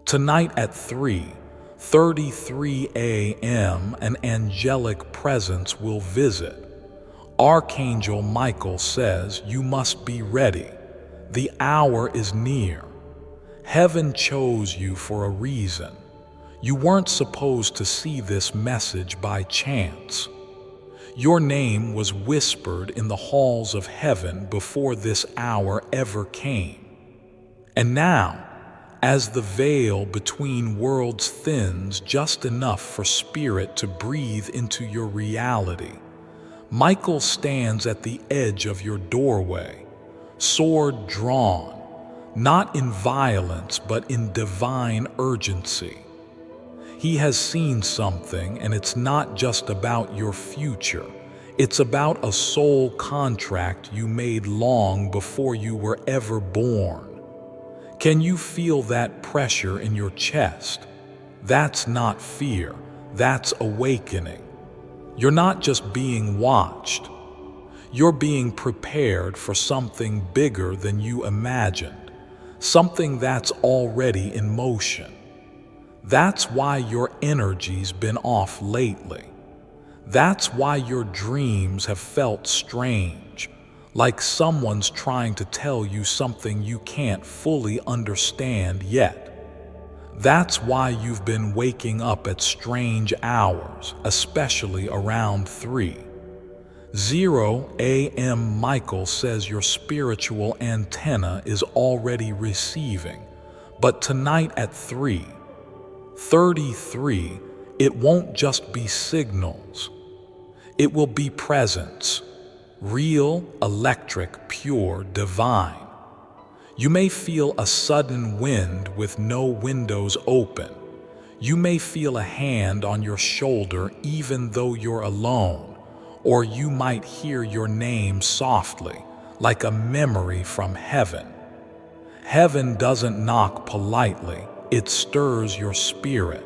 Tonight at 3:33 a.m., an angelic presence will visit. Archangel Michael says you must be ready. The hour is near. Heaven chose you for a reason. You weren't supposed to see this message by chance. Your name was whispered in the halls of heaven before this hour ever came. And now, as the veil between worlds thins just enough for spirit to breathe into your reality, Michael stands at the edge of your doorway, sword drawn, not in violence but in divine urgency. He has seen something, and it's not just about your future. It's about a soul contract you made long before you were ever born. Can you feel that pressure in your chest? That's not fear, that's awakening. You're not just being watched. You're being prepared for something bigger than you imagined, something that's already in motion. That's why your energy's been off lately. That's why your dreams have felt strange, like someone's trying to tell you something you can't fully understand yet. That's why you've been waking up at strange hours, especially around 3:00 a.m. Michael says your spiritual antenna is already receiving, but tonight at 3:33, it won't just be signals. It will be presence, real, electric, pure, divine. You may feel a sudden wind with no windows open. You may feel a hand on your shoulder even though you're alone, or you might hear your name softly, like a memory from heaven. Heaven doesn't knock politely, it stirs your spirit.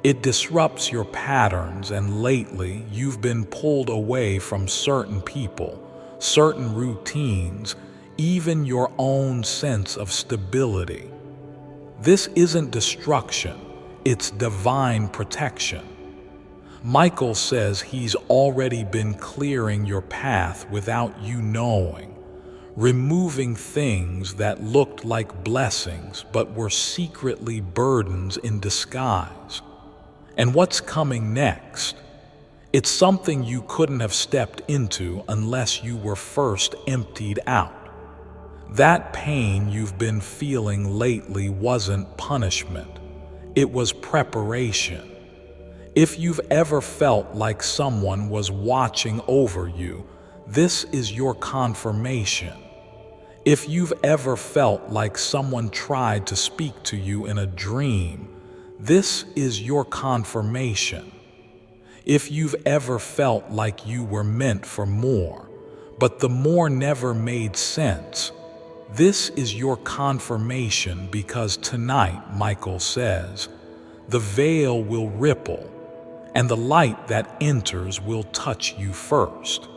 It disrupts your patterns, and lately you've been pulled away from certain people, certain routines, even your own sense of stability. This isn't destruction, it's divine protection. Michael says he's already been clearing your path without you knowing, removing things that looked like blessings but were secretly burdens in disguise. And what's coming next? It's something you couldn't have stepped into unless you were first emptied out. That pain you've been feeling lately wasn't punishment, it was preparation. If you've ever felt like someone was watching over you, this is your confirmation. If you've ever felt like someone tried to speak to you in a dream, this is your confirmation. If you've ever felt like you were meant for more, but the more never made sense, this is your confirmation, because tonight, Michael says, the veil will ripple, and the light that enters will touch you first.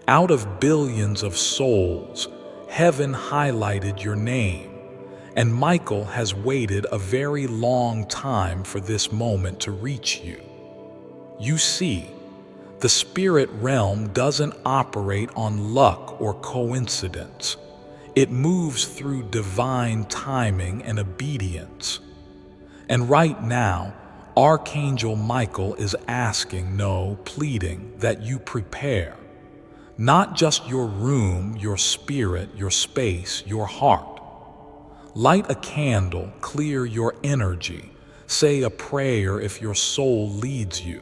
Out of billions of souls, heaven highlighted your name, and Michael has waited a very long time for this moment to reach you. You see, the spirit realm doesn't operate on luck or coincidence. It moves through divine timing and obedience. And right now, Archangel Michael is asking, no, pleading, that you prepare. Not just your room, your spirit, your space, your heart. Light a candle, clear your energy, say a prayer if your soul leads you.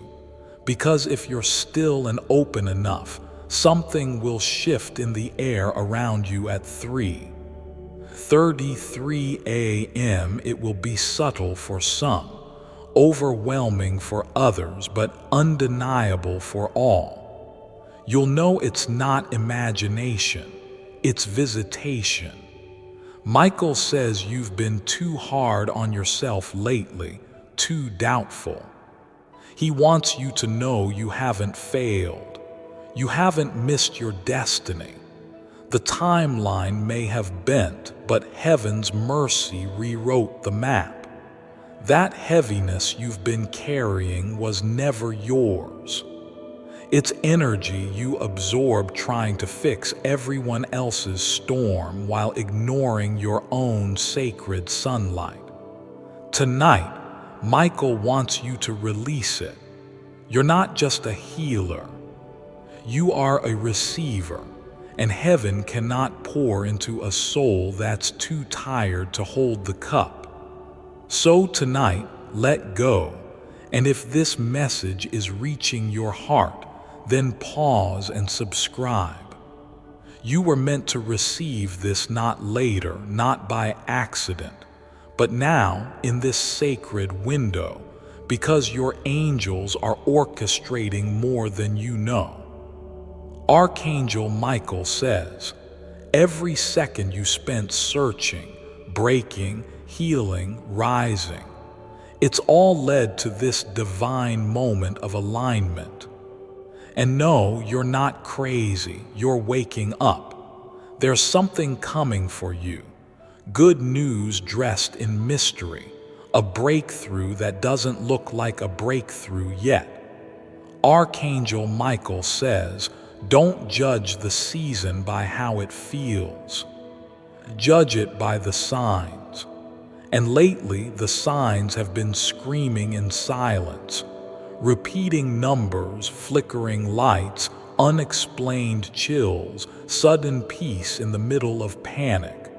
Because if you're still and open enough, something will shift in the air around you at 3:33 a.m. It will be subtle for some, overwhelming for others, but undeniable for all. You'll know it's not imagination, it's visitation. Michael says you've been too hard on yourself lately, too doubtful. He wants you to know you haven't failed. You haven't missed your destiny. The timeline may have bent, but heaven's mercy rewrote the map. That heaviness you've been carrying was never yours. It's energy you absorbed trying to fix everyone else's storm while ignoring your own sacred sunlight. Tonight, Michael wants you to release it. You're not just a healer. You are a receiver, and heaven cannot pour into a soul that's too tired to hold the cup. So tonight, let go, and if this message is reaching your heart, then pause and subscribe. You were meant to receive this not later, not by accident, but now in this sacred window, because your angels are orchestrating more than you know. Archangel Michael says, every second you spent searching, breaking, healing, rising, it's all led to this divine moment of alignment. And no, you're not crazy, you're waking up. There's something coming for you. Good news dressed in mystery, a breakthrough that doesn't look like a breakthrough yet. Archangel Michael says, don't judge the season by how it feels. Judge it by the signs. And lately, the signs have been screaming in silence. Repeating numbers, flickering lights, unexplained chills, sudden peace in the middle of panic.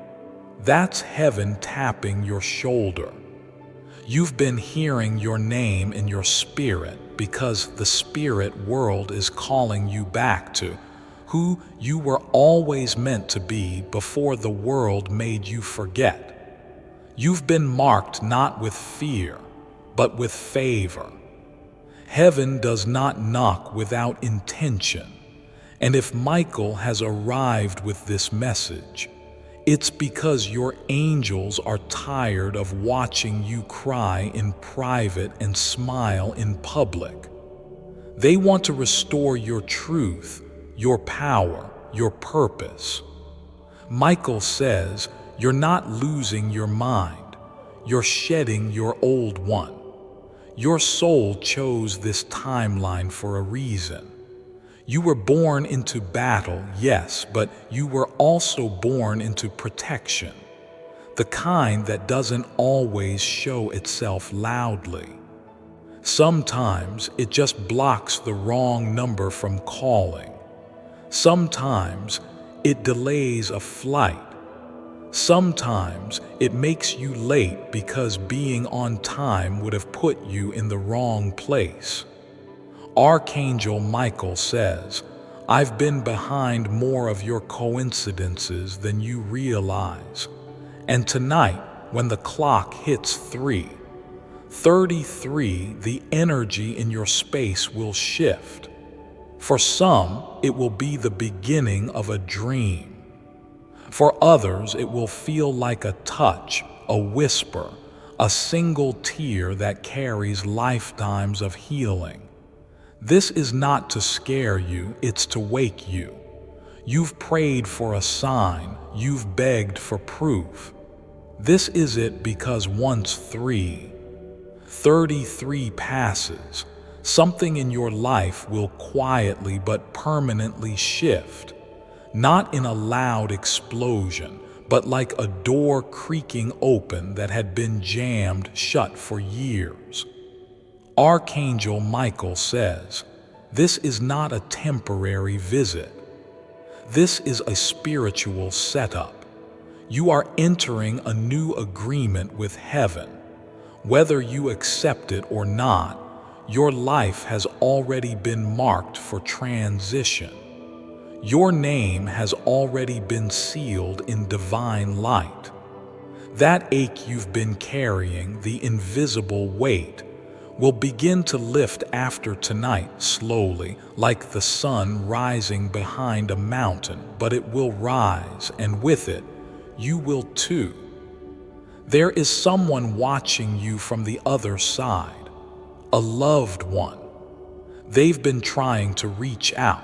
That's heaven tapping your shoulder. You've been hearing your name in your spirit because the spirit world is calling you back to who you were always meant to be before the world made you forget. You've been marked not with fear, but with favor. Heaven does not knock without intention, and if Michael has arrived with this message, it's because your angels are tired of watching you cry in private and smile in public. They want to restore your truth, your power, your purpose. Michael says, you're not losing your mind, you're shedding your old one. Your soul chose this timeline for a reason. You were born into battle, yes, but you were also born into protection. The kind that doesn't always show itself loudly. Sometimes it just blocks the wrong number from calling. Sometimes it delays a flight. Sometimes it makes you late because being on time would have put you in the wrong place. Archangel Michael says, I've been behind more of your coincidences than you realize. And tonight, when the clock hits 3:33, the energy in your space will shift. For some, it will be the beginning of a dream. For others, it will feel like a touch, a whisper, a single tear that carries lifetimes of healing. This is not to scare you, it's to wake you. You've prayed for a sign, you've begged for proof. This is it because once 3:33 passes, something in your life will quietly but permanently shift. Not in a loud explosion, but like a door creaking open that had been jammed shut for years. Archangel Michael says, this is not a temporary visit. This is a spiritual setup. You are entering a new agreement with heaven. Whether you accept it or not, your life has already been marked for transition. Your name has already been sealed in divine light. That ache you've been carrying, the invisible weight, will begin to lift after tonight slowly, like the sun rising behind a mountain, but it will rise, and with it, you will too. There is someone watching you from the other side, a loved one. They've been trying to reach out.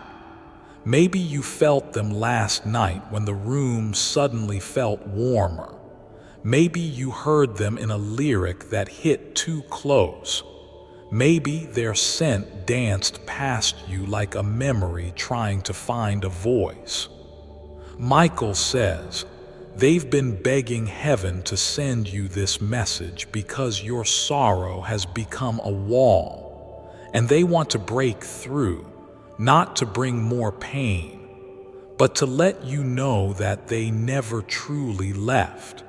Maybe you felt them last night when the room suddenly felt warmer. Maybe you heard them in a lyric that hit too close. Maybe their scent danced past you like a memory trying to find a voice. Michael says, they've been begging heaven to send you this message because your sorrow has become a wall, and they want to break through, not to bring more pain, but to let you know that they never truly left.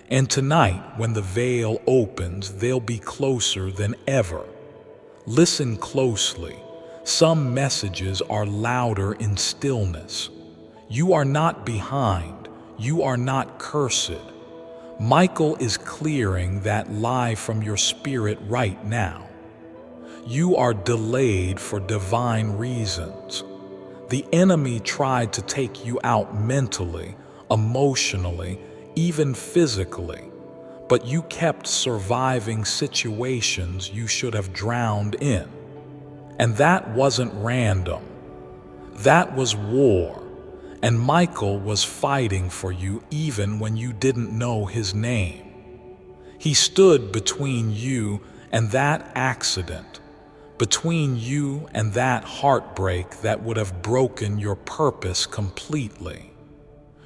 And tonight, when the veil opens, they'll be closer than ever. Listen closely. Some messages are louder in stillness. You are not behind. You are not cursed. Michael is clearing that lie from your spirit right now. You are delayed for divine reasons. The enemy tried to take you out mentally, emotionally, even physically, but you kept surviving situations you should have drowned in. And that wasn't random. That was war. And Michael was fighting for you even when you didn't know his name. He stood between you and that accident, between you and that heartbreak that would have broken your purpose completely.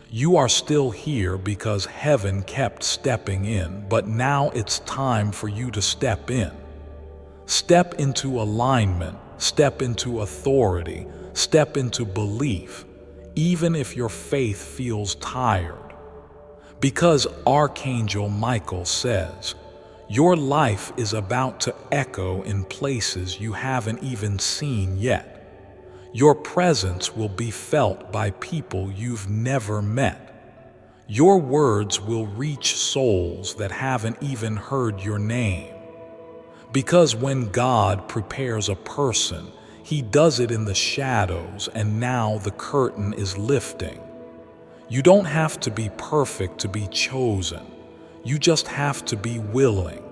You are still here because heaven kept stepping in, but now it's time for you to step in. Step into alignment, step into authority, step into belief, even if your faith feels tired. Because Archangel Michael says, your life is about to echo in places you haven't even seen yet. Your presence will be felt by people you've never met. Your words will reach souls that haven't even heard your name. Because when God prepares a person, He does it in the shadows, and now the curtain is lifting. You don't have to be perfect to be chosen. You just have to be willing.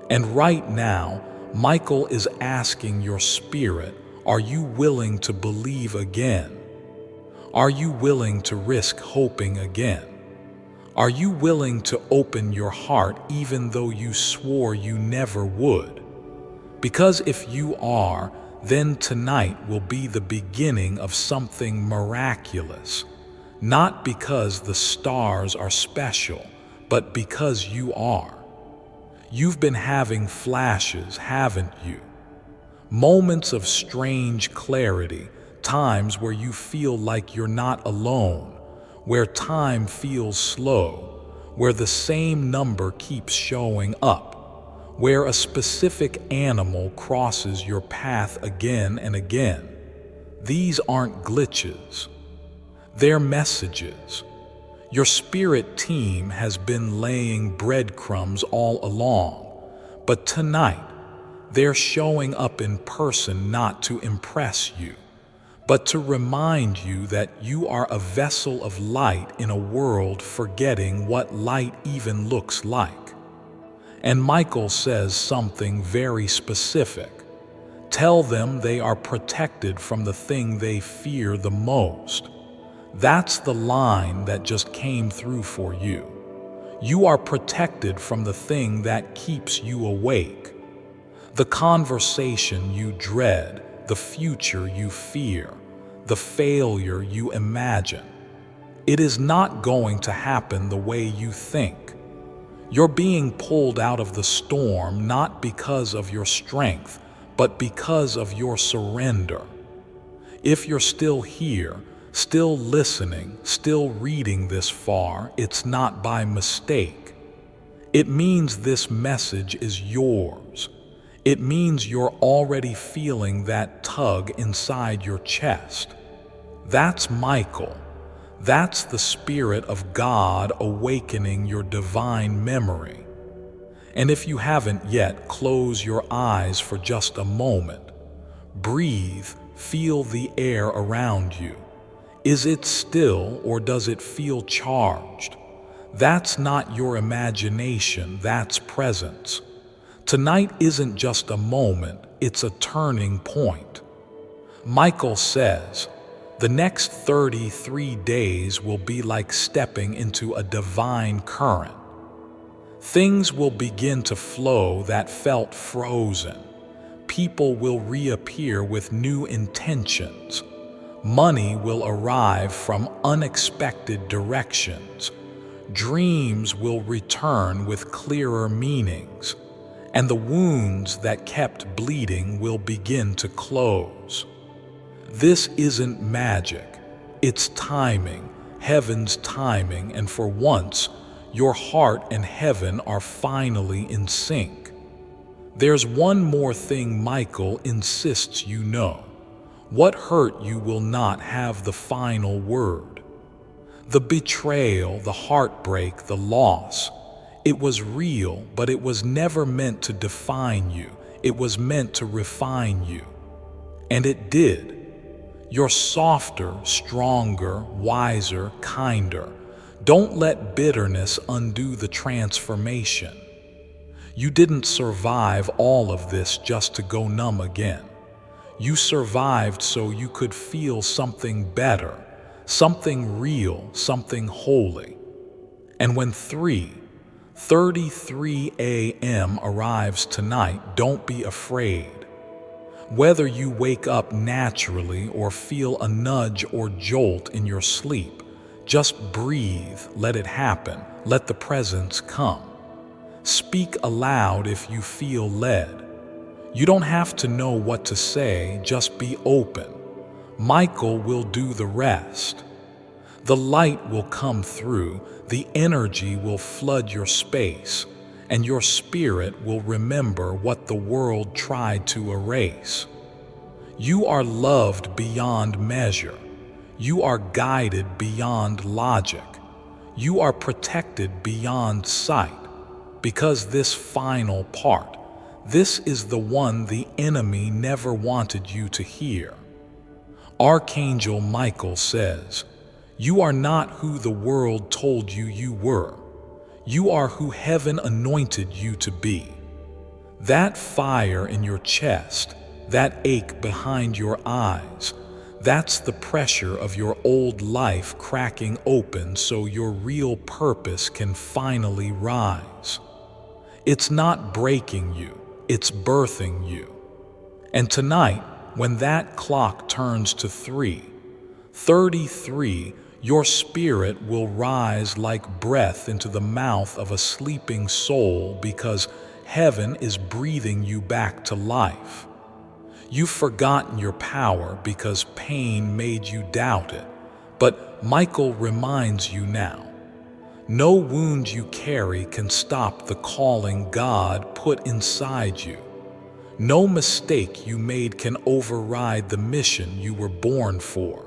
And right now, Michael is asking your spirit, are you willing to believe again? Are you willing to risk hoping again? Are you willing to open your heart even though you swore you never would? Because if you are, then tonight will be the beginning of something miraculous. Not because the stars are special, but because you are. You've been having flashes, haven't you? Moments of strange clarity, times where you feel like you're not alone, where time feels slow, where the same number keeps showing up, where a specific animal crosses your path again and again. These aren't glitches. They're messages. Your spirit team has been laying breadcrumbs all along, but tonight, they're showing up in person not to impress you, but to remind you that you are a vessel of light in a world forgetting what light even looks like. And Michael says something very specific. Tell them they are protected from the thing they fear the most. That's the line that just came through for you. You are protected from the thing that keeps you awake. The conversation you dread, the future you fear, the failure you imagine. It is not going to happen the way you think. You're being pulled out of the storm not because of your strength, but because of your surrender. If you're still here, still listening, still reading this far, it's not by mistake. It means this message is yours. It means you're already feeling that tug inside your chest. That's Michael. That's the Spirit of God awakening your divine memory. And if you haven't yet, close your eyes for just a moment. Breathe, feel the air around you. Is it still or does it feel charged? That's not your imagination, that's presence. Tonight isn't just a moment, it's a turning point. Michael says, the next 33 days will be like stepping into a divine current. Things will begin to flow that felt frozen. People will reappear with new intentions. Money will arrive from unexpected directions. Dreams will return with clearer meanings, and the wounds that kept bleeding will begin to close. This isn't magic, it's timing, heaven's timing, and for once, your heart and heaven are finally in sync. There's one more thing Michael insists you know. What hurt you will not have the final word. The betrayal, the heartbreak, the loss. It was real, but it was never meant to define you. It was meant to refine you. And it did. You're softer, stronger, wiser, kinder. Don't let bitterness undo the transformation. You didn't survive all of this just to go numb again. You survived so you could feel something better, something real, something holy. And when 3:33 a.m. arrives tonight, don't be afraid. Whether you wake up naturally or feel a nudge or jolt in your sleep, just breathe, let it happen, let the presence come. Speak aloud if you feel led. You don't have to know what to say, just be open. Michael will do the rest. The light will come through, the energy will flood your space, and your spirit will remember what the world tried to erase. You are loved beyond measure. You are guided beyond logic. You are protected beyond sight. Because this final part, this is the one the enemy never wanted you to hear. Archangel Michael says, "You are not who the world told you you were. You are who heaven anointed you to be." That fire in your chest, that ache behind your eyes, that's the pressure of your old life cracking open so your real purpose can finally rise. It's not breaking you, it's birthing you. And tonight, when that clock turns to 3:33, your spirit will rise like breath into the mouth of a sleeping soul because heaven is breathing you back to life. You've forgotten your power because pain made you doubt it, but Michael reminds you now. No wound you carry can stop the calling God put inside you. No mistake you made can override the mission you were born for.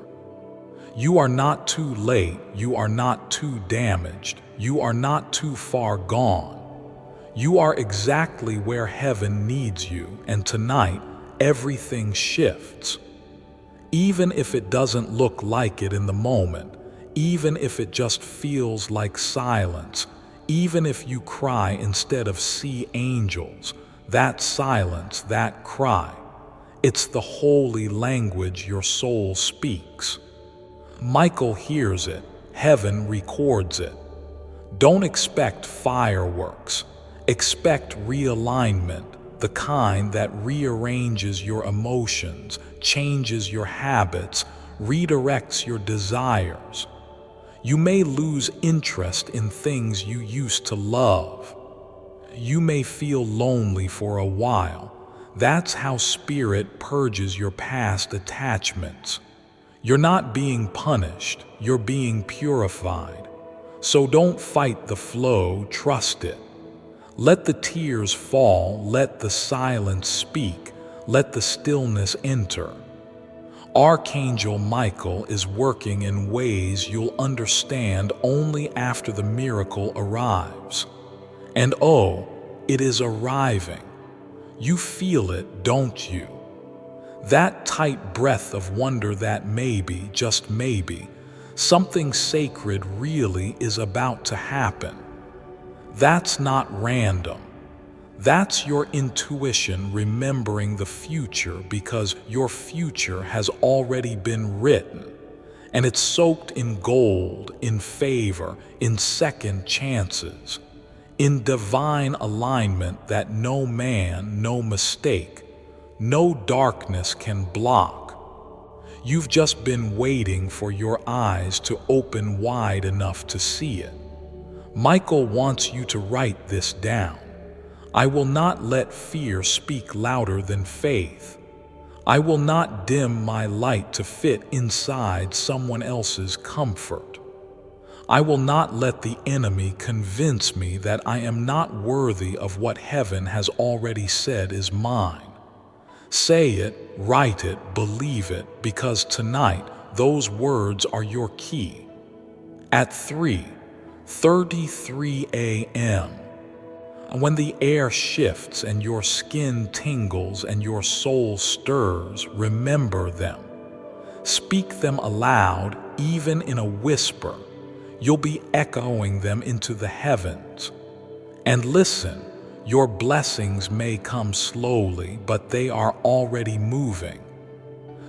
You are not too late, you are not too damaged, you are not too far gone. You are exactly where heaven needs you, and tonight everything shifts. Even if it doesn't look like it in the moment, even if it just feels like silence, even if you cry instead of see angels, that silence, that cry, it's the holy language your soul speaks. Michael hears it, heaven records it. Don't expect fireworks, expect realignment, the kind that rearranges your emotions, changes your habits, redirects your desires. You may lose interest in things you used to love. You may feel lonely for a while. That's how spirit purges your past attachments. You're not being punished, you're being purified. So don't fight the flow, trust it. Let the tears fall, let the silence speak, let the stillness enter. Archangel Michael is working in ways you'll understand only after the miracle arrives. And oh, it is arriving. You feel it, don't you? That tight breath of wonder that maybe, just maybe, something sacred really is about to happen. That's not random. That's your intuition remembering the future because your future has already been written, and it's soaked in gold, in favor, in second chances. in divine alignment that no man, no mistake, no darkness can block. You've just been waiting for your eyes to open wide enough to see it. Michael wants you to write this down. I will not let fear speak louder than faith. I will not dim my light to fit inside someone else's comfort. I will not let the enemy convince me that I am not worthy of what heaven has already said is mine. Say it, write it, believe it, because tonight those words are your key. At 3:33 a.m., when the air shifts and your skin tingles and your soul stirs, remember them. Speak them aloud, even in a whisper. You'll be echoing them into the heavens. And listen, your blessings may come slowly, but they are already moving.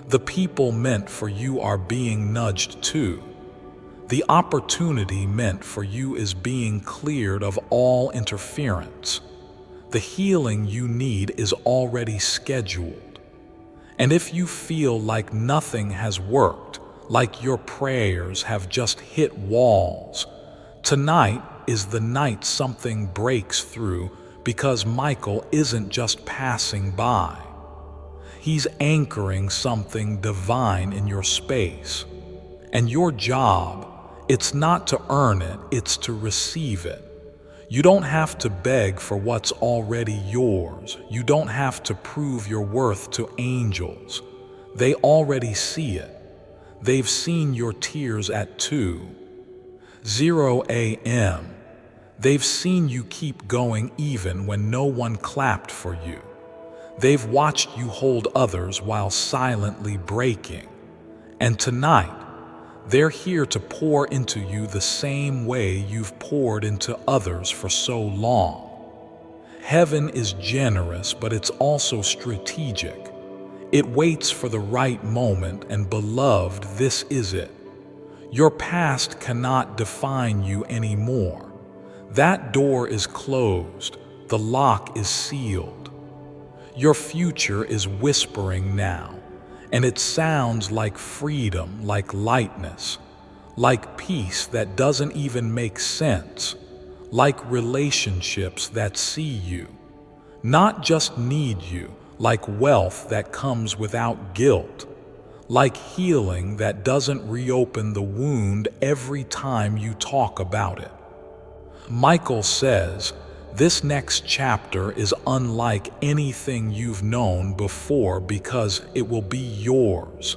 The people meant for you are being nudged too. The opportunity meant for you is being cleared of all interference. The healing you need is already scheduled. And if you feel like nothing has worked, like your prayers have just hit walls, tonight is the night something breaks through, because Michael isn't just passing by. He's anchoring something divine in your space. And your job, it's not to earn it, it's to receive it. You don't have to beg for what's already yours. You don't have to prove your worth to angels. They already see it. They've seen your tears at 2:00 a.m. They've seen you keep going even when no one clapped for you. They've watched you hold others while silently breaking. And tonight, they're here to pour into you the same way you've poured into others for so long. Heaven is generous, but it's also strategic. It waits for the right moment, and beloved, this is it. Your past cannot define you anymore. That door is closed. The lock is sealed. Your future is whispering now, and it sounds like freedom, like lightness, like peace that doesn't even make sense, like relationships that see you, not just need you, like wealth that comes without guilt, like healing that doesn't reopen the wound every time you talk about it. Michael says, this next chapter is unlike anything you've known before because it will be yours,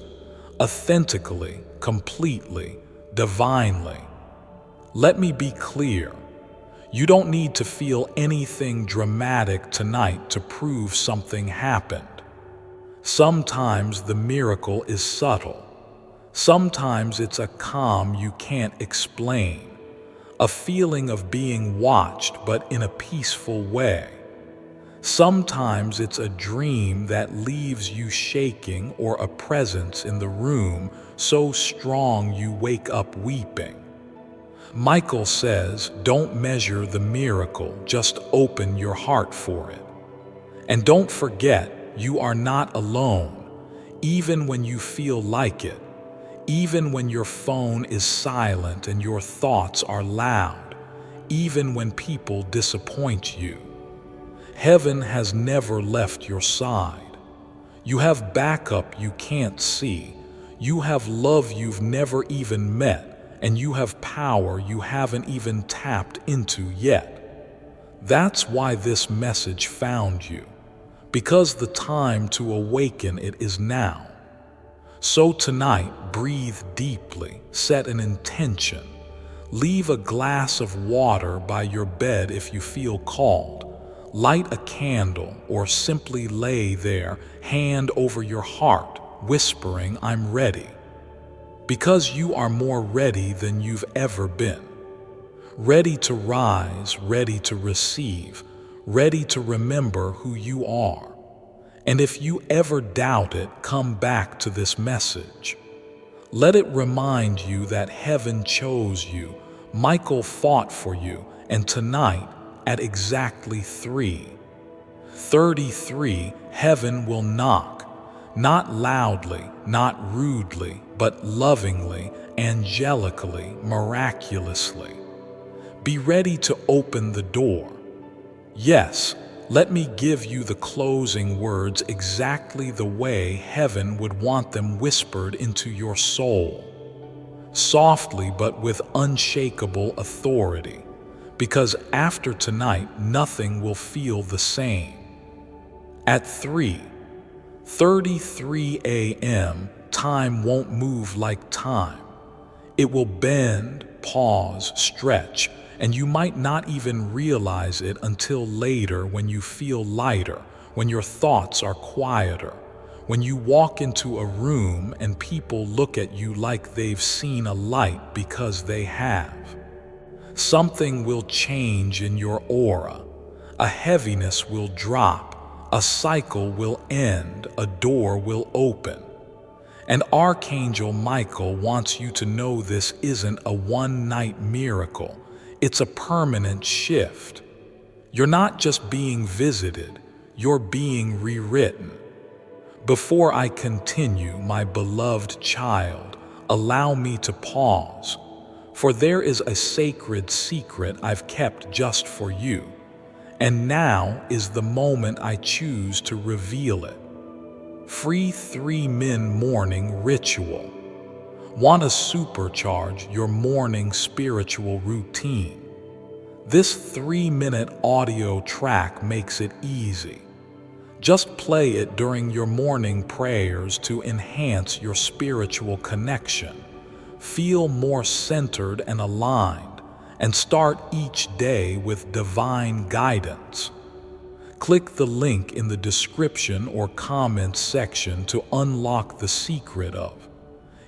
authentically, completely, divinely. Let me be clear. You don't need to feel anything dramatic tonight to prove something happened. Sometimes the miracle is subtle. Sometimes it's a calm you can't explain. A feeling of being watched, but in a peaceful way. Sometimes it's a dream that leaves you shaking, or a presence in the room so strong you wake up weeping. Michael says, don't measure the miracle, just open your heart for it. And don't forget, you are not alone, even when you feel like it. Even when your phone is silent and your thoughts are loud, even when people disappoint you. Heaven has never left your side. You have backup you can't see. You have love you've never even met, and you have power you haven't even tapped into yet. That's why this message found you, because the time to awaken it is now. So tonight, breathe deeply, set an intention. Leave a glass of water by your bed if you feel called. Light a candle or simply lay there, hand over your heart, whispering, I'm ready. Because you are more ready than you've ever been. Ready to rise, ready to receive, ready to remember who you are. And if you ever doubt it, come back to this message. Let it remind you that heaven chose you, Michael fought for you, and tonight, at exactly 3:33, heaven will knock, not loudly, not rudely, but lovingly, angelically, miraculously. Be ready to open the door. Yes, let me give you the closing words exactly the way heaven would want them whispered into your soul. Softly but with unshakable authority, because after tonight nothing will feel the same. At 3:33 a.m., time won't move like time. It will bend, pause, stretch, and you might not even realize it until later when you feel lighter, when your thoughts are quieter, when you walk into a room and people look at you like they've seen a light because they have. Something will change in your aura. A heaviness will drop, a cycle will end, a door will open. And Archangel Michael wants you to know this isn't a one-night miracle. It's a permanent shift. You're not just being visited, you're being rewritten. Before I continue, my beloved child, allow me to pause, for there is a sacred secret I've kept just for you, and now is the moment I choose to reveal it. Free 3-min morning ritual. Want to supercharge your morning spiritual routine? This 3-minute audio track makes it easy. Just play it during your morning prayers to enhance your spiritual connection. Feel more centered and aligned, and start each day with divine guidance. Click the link in the description or comments section to unlock the secret of.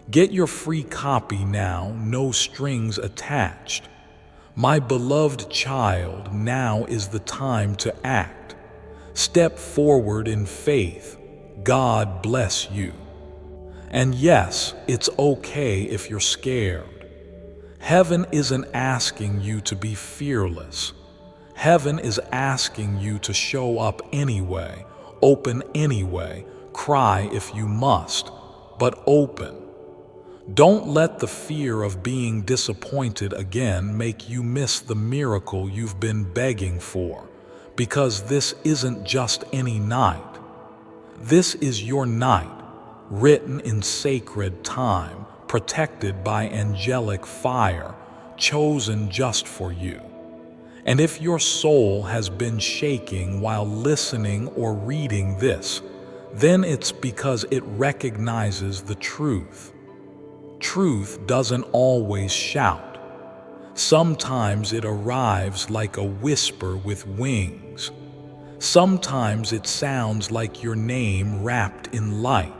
Get your free copy now, no strings attached. My beloved child, now is the time to act. Step forward in faith. God bless you. And yes, it's okay if you're scared. Heaven isn't asking you to be fearless. Heaven is asking you to show up anyway, open anyway, cry if you must, but open. Don't let the fear of being disappointed again make you miss the miracle you've been begging for, because this isn't just any night. This is your night, written in sacred time, protected by angelic fire, chosen just for you. And if your soul has been shaking while listening or reading this, then it's because it recognizes the truth. Truth doesn't always shout. Sometimes it arrives like a whisper with wings. Sometimes it sounds like your name wrapped in light.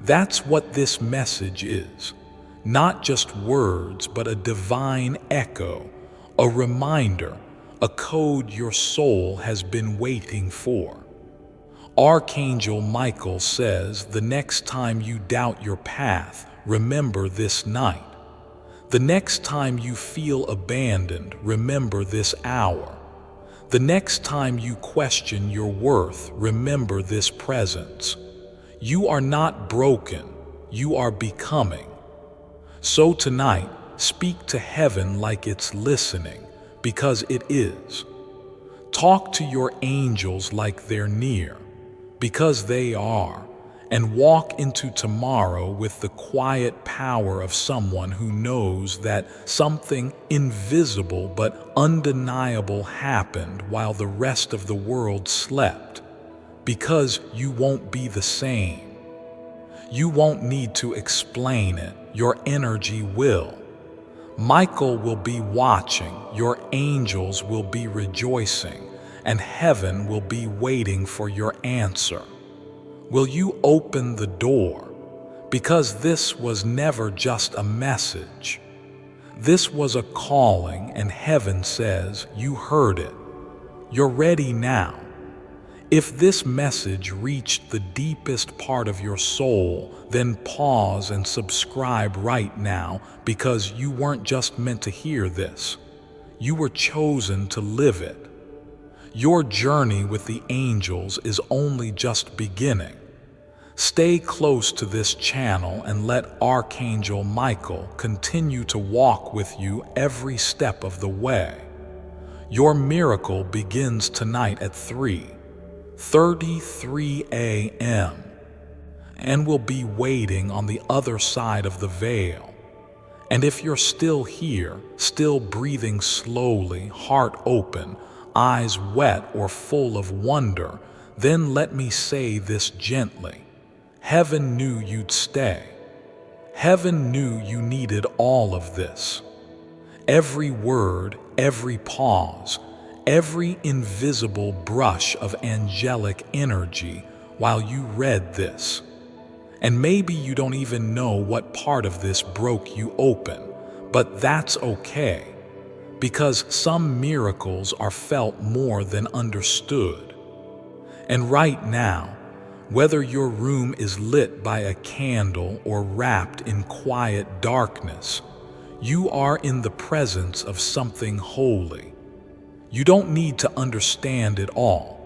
That's what this message is. Not just words, but a divine echo, a reminder, a code your soul has been waiting for. Archangel Michael says, the next time you doubt your path, remember this night. The next time you feel abandoned, remember this hour. The next time you question your worth, remember this presence. You are not broken, you are becoming. So tonight, speak to heaven like it's listening, because it is. Talk to your angels like they're near, because they are. And walk into tomorrow with the quiet power of someone who knows that something invisible but undeniable happened while the rest of the world slept, because you won't be the same. You won't need to explain it, your energy will. Michael will be watching, your angels will be rejoicing, and heaven will be waiting for your answer. Will you open the door? Because this was never just a message. This was a calling, and heaven says, you heard it. You're ready now. If this message reached the deepest part of your soul, then pause and subscribe right now, because you weren't just meant to hear this. You were chosen to live it. Your journey with the angels is only just beginning. Stay close to this channel and let Archangel Michael continue to walk with you every step of the way. Your miracle begins tonight at 3:33 a.m. and will be waiting on the other side of the veil. And if you're still here, still breathing slowly, heart open, eyes wet or full of wonder, then let me say this gently. Heaven knew you'd stay. Heaven knew you needed all of this. Every word, every pause, every invisible brush of angelic energy while you read this. And maybe you don't even know what part of this broke you open, but that's okay, because some miracles are felt more than understood. And right now, whether your room is lit by a candle or wrapped in quiet darkness, you are in the presence of something holy. You don't need to understand it all.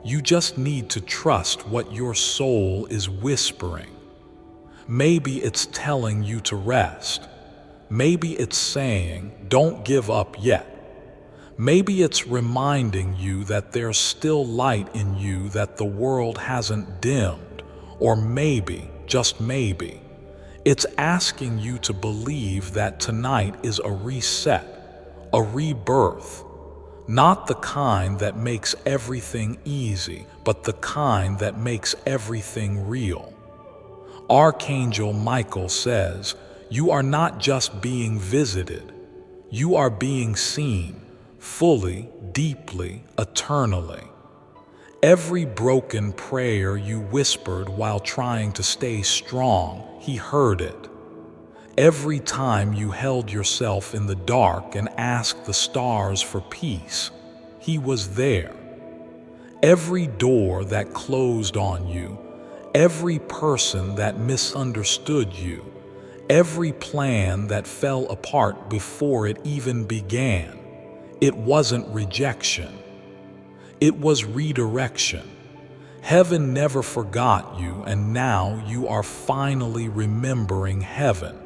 You just need to trust what your soul is whispering. Maybe it's telling you to rest. Maybe it's saying, don't give up yet. Maybe it's reminding you that there's still light in you that the world hasn't dimmed. Or maybe, just maybe, it's asking you to believe that tonight is a reset, a rebirth. Not the kind that makes everything easy, but the kind that makes everything real. Archangel Michael says, you are not just being visited, you are being seen, fully, deeply, eternally. Every broken prayer you whispered while trying to stay strong, he heard it. Every time you held yourself in the dark and asked the stars for peace, he was there. Every door that closed on you, every person that misunderstood you, every plan that fell apart before it even began, it wasn't rejection. It was redirection. Heaven never forgot you, and now you are finally remembering heaven.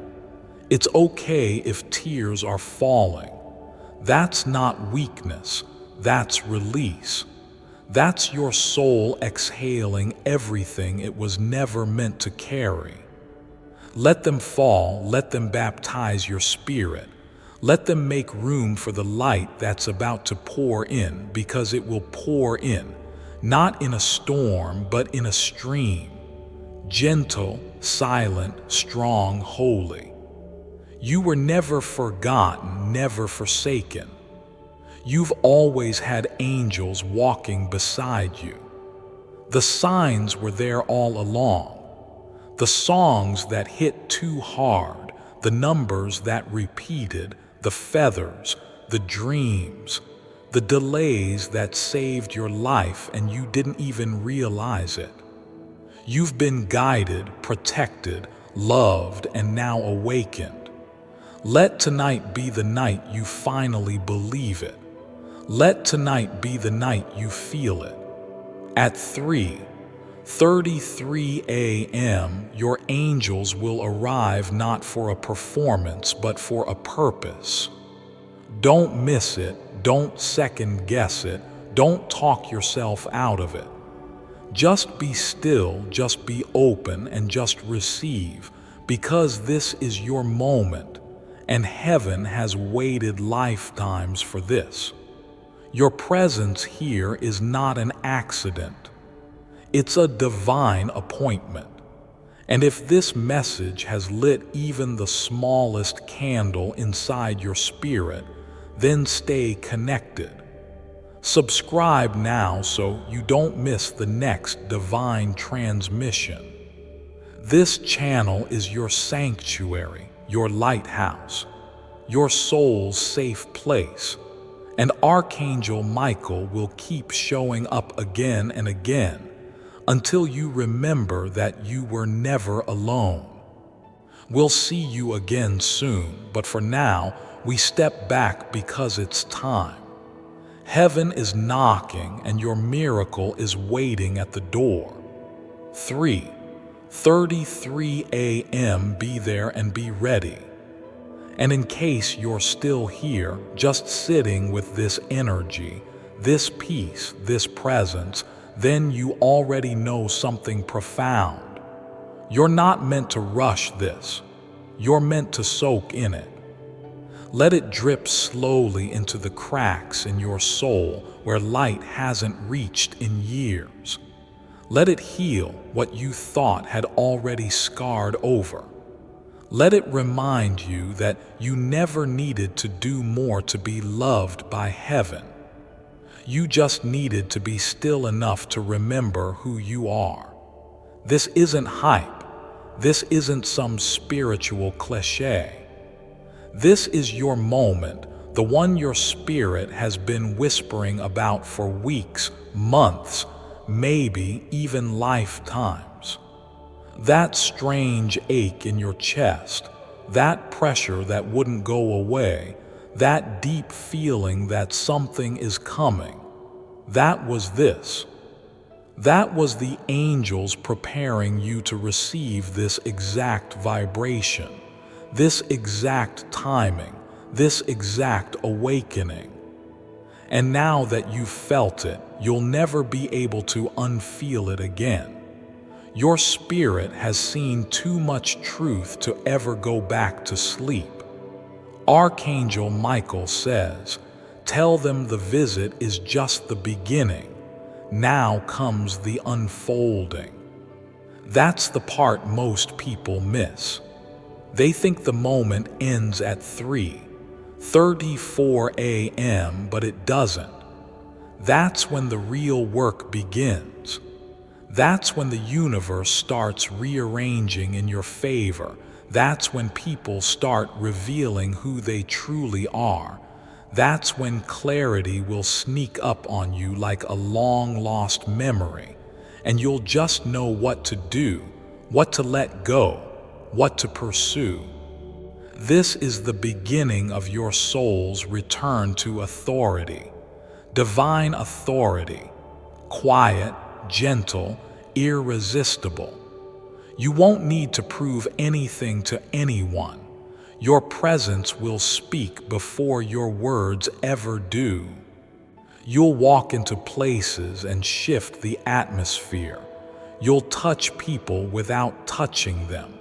It's okay if tears are falling. That's not weakness, that's release. That's your soul exhaling everything it was never meant to carry. Let them fall, let them baptize your spirit. Let them make room for the light that's about to pour in, because it will pour in, not in a storm, but in a stream. Gentle, silent, strong, holy. You were never forgotten, never forsaken. You've always had angels walking beside you. The signs were there all along. The songs that hit too hard, the numbers that repeated, the feathers, the dreams, the delays that saved your life and you didn't even realize it. You've been guided, protected, loved, and now awakened. Let tonight be the night you finally believe it. Let tonight be the night you feel it. At 3:33 a.m., your angels will arrive not for a performance, but for a purpose. Don't miss it, don't second guess it, don't talk yourself out of it. Just be still, just be open, and just receive, because this is your moment, and heaven has waited lifetimes for this. Your presence here is not an accident. It's a divine appointment. And if this message has lit even the smallest candle inside your spirit, then stay connected. Subscribe now so you don't miss the next divine transmission. This channel is your sanctuary, your lighthouse, your soul's safe place. And Archangel Michael will keep showing up again and again until you remember that you were never alone. We'll see you again soon, but for now, we step back because it's time. Heaven is knocking and your miracle is waiting at the door. 3:33 a.m. Be there and be ready. And in case you're still here, just sitting with this energy, this peace, this presence, then you already know something profound. You're not meant to rush this. You're meant to soak in it. Let it drip slowly into the cracks in your soul where light hasn't reached in years. Let it heal what you thought had already scarred over. Let it remind you that you never needed to do more to be loved by heaven. You just needed to be still enough to remember who you are. This isn't hype. This isn't some spiritual cliche. This is your moment, the one your spirit has been whispering about for weeks, months, maybe even lifetimes. That strange ache in your chest, that pressure that wouldn't go away, that deep feeling that something is coming, that was this. That was the angels preparing you to receive this exact vibration, this exact timing, this exact awakening. And now that you've felt it, you'll never be able to unfeel it again. Your spirit has seen too much truth to ever go back to sleep. Archangel Michael says, "Tell them the visit is just the beginning. Now comes the unfolding." That's the part most people miss. They think the moment ends at 3:34 a.m., but it doesn't. That's when the real work begins. That's when the universe starts rearranging in your favor. That's when people start revealing who they truly are. That's when clarity will sneak up on you like a long-lost memory, and you'll just know what to do, what to let go, what to pursue. This is the beginning of your soul's return to authority. Divine authority, quiet, gentle, irresistible. You won't need to prove anything to anyone. Your presence will speak before your words ever do. You'll walk into places and shift the atmosphere. You'll touch people without touching them.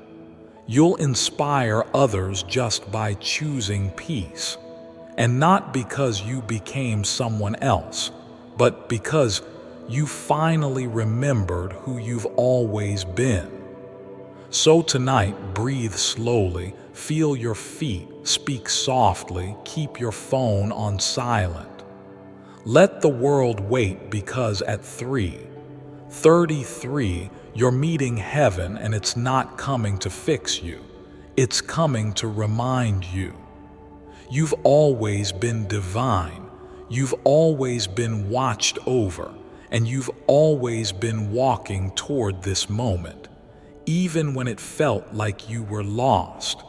You'll inspire others just by choosing peace. And not because you became someone else, but because you finally remembered who you've always been. So tonight, breathe slowly, feel your feet, speak softly, keep your phone on silent. Let the world wait, because at 3:33, you're meeting heaven, and it's not coming to fix you. It's coming to remind you. You've always been divine. You've always been watched over, and you've always been walking toward this moment, even when it felt like you were lost.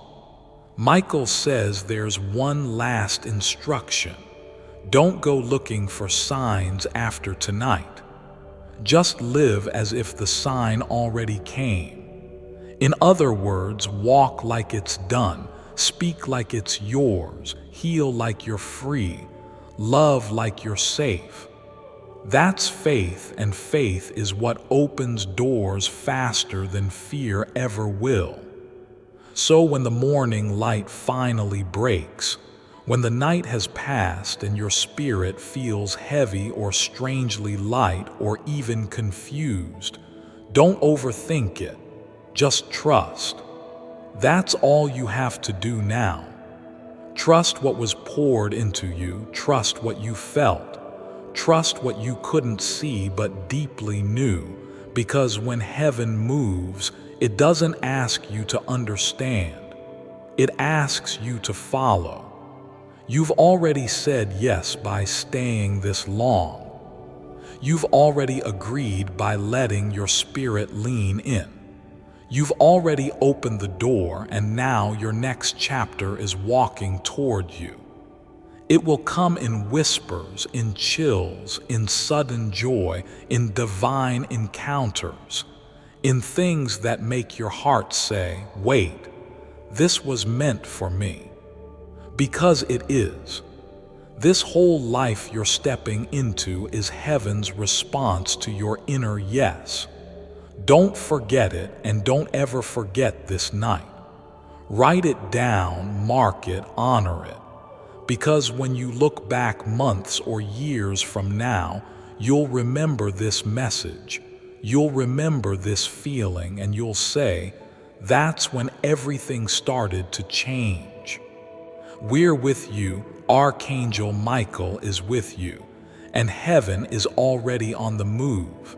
Michael says there's one last instruction. Don't go looking for signs after tonight. Just live as if the sign already came. In other words, walk like it's done, speak like it's yours, heal like you're free, love like you're safe. That's faith, and faith is what opens doors faster than fear ever will. So when the morning light finally breaks, when the night has passed and your spirit feels heavy or strangely light or even confused, don't overthink it. Just trust. That's all you have to do now. Trust what was poured into you. Trust what you felt. Trust what you couldn't see but deeply knew, because when heaven moves, it doesn't ask you to understand. It asks you to follow. You've already said yes by staying this long. You've already agreed by letting your spirit lean in. You've already opened the door, and now your next chapter is walking toward you. It will come in whispers, in chills, in sudden joy, in divine encounters, in things that make your heart say, "Wait, this was meant for me." Because it is. This whole life you're stepping into is heaven's response to your inner yes. Don't forget it, and don't ever forget this night. Write it down, mark it, honor it. Because when you look back months or years from now, you'll remember this message. You'll remember this feeling, and you'll say, "That's when everything started to change." We're with you. Archangel Michael is with you, and heaven is already on the move.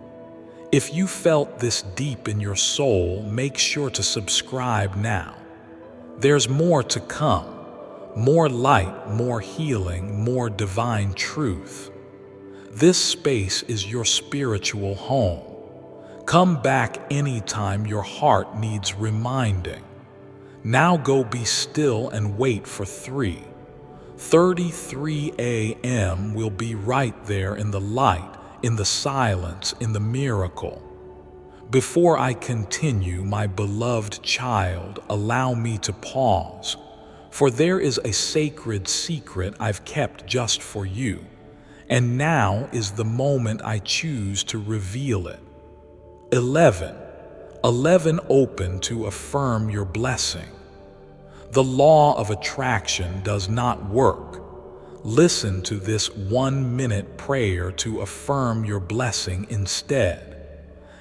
If you felt this deep in your soul, make sure to subscribe now. There's more to come. More light, more healing, more divine truth. This space is your spiritual home. Come back anytime your heart needs reminding. Now go be still and wait for 3:33 a.m. We'll be right there in the light, in the silence, in the miracle. Before I continue, my beloved child, allow me to pause. For there is a sacred secret I've kept just for you, and now is the moment I choose to reveal it. 11. 11 open to affirm your blessing. The law of attraction does not work. Listen to this 1-minute prayer to affirm your blessing instead.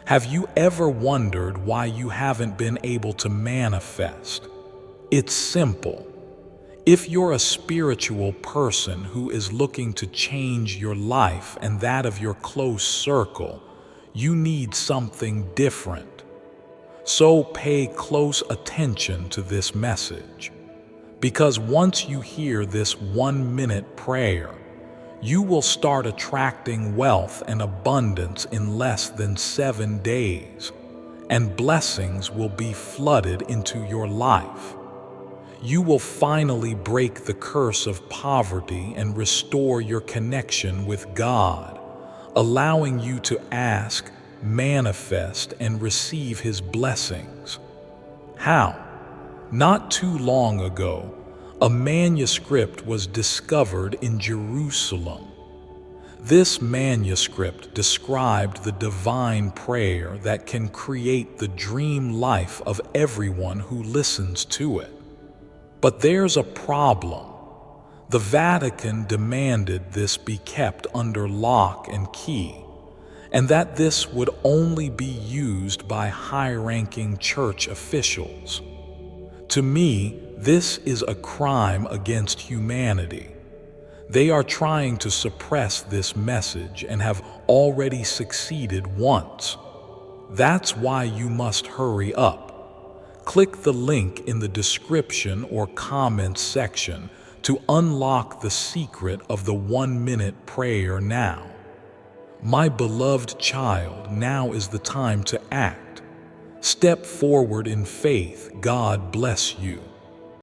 Have you ever wondered why you haven't been able to manifest? It's simple. If you're a spiritual person who is looking to change your life and that of your close circle, you need something different. So pay close attention to this message. Because once you hear this 1-minute prayer, you will start attracting wealth and abundance in less than 7 days, and blessings will be flooded into your life. You will finally break the curse of poverty and restore your connection with God, allowing you to ask, manifest, and receive His blessings. How? Not too long ago, a manuscript was discovered in Jerusalem. This manuscript described the divine prayer that can create the dream life of everyone who listens to it. But there's a problem. The Vatican demanded this be kept under lock and key, and that this would only be used by high-ranking church officials. To me, this is a crime against humanity. They are trying to suppress this message and have already succeeded once. That's why you must hurry up. Click the link in the description or comments section to unlock the secret of the 1-minute prayer now. My beloved child, now is the time to act. Step forward in faith. God bless you.